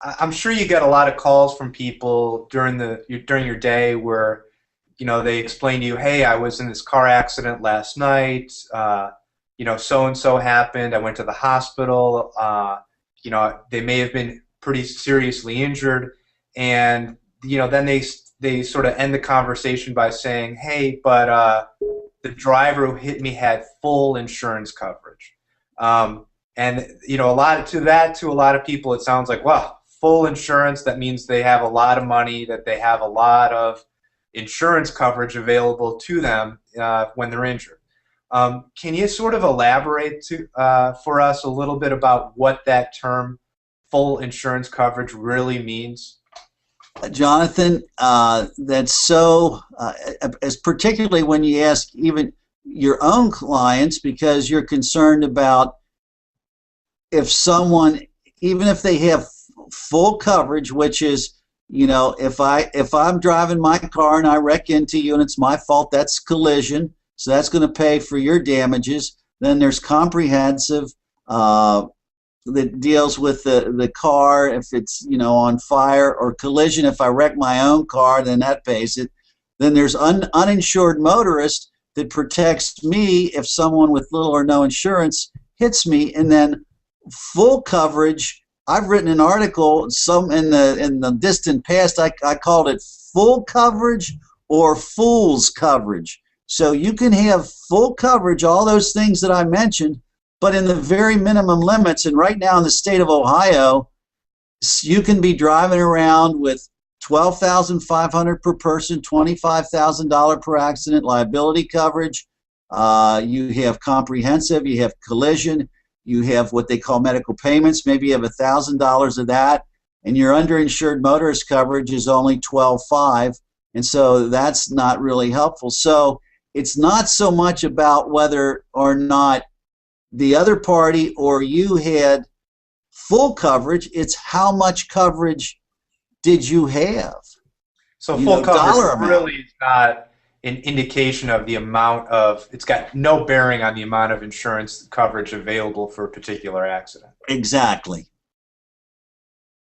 I'm sure you get a lot of calls from people during your day where, they explain to you, hey, I was in this car accident last night. So and so happened. I went to the hospital. They may have been pretty seriously injured, and then they sort of end the conversation by saying, hey, but the driver who hit me had full insurance coverage. And to a lot of people, it sounds like, well, full insurance, that means they have a lot of money, that they have a lot of insurance coverage available to them when they're injured. Can you sort of elaborate for us a little bit about what that term full insurance coverage really means? Jonathan, that's so, as particularly when you ask even your own clients, because you're concerned about if someone, even if they have full coverage, which is, if I'm driving my car and I wreck into you and it's my fault, that's collision, so that's going to pay for your damages. Then there's comprehensive that deals with the car if it's on fire, or collision if I wreck my own car, then that pays it. Then there's uninsured motorist that protects me if someone with little or no insurance hits me. And then full coverage, I've written an article in the distant past, I called it full coverage or fool's coverage. So you can have full coverage, all those things that I mentioned, but in the very minimum limits. And right now in the state of Ohio, you can be driving around with $12,500 per person, $25,000 per accident liability coverage. You have comprehensive, you have collision, you have what they call medical payments. Maybe you have $1,000 of that, and your underinsured motorist coverage is only $12,500, and so that's not really helpful. So it's not so much about whether or not the other party or you had full coverage, it's how much coverage did you have. So full coverage really is not an indication of the amount of, it's got no bearing on the amount of insurance coverage available for a particular accident. Exactly.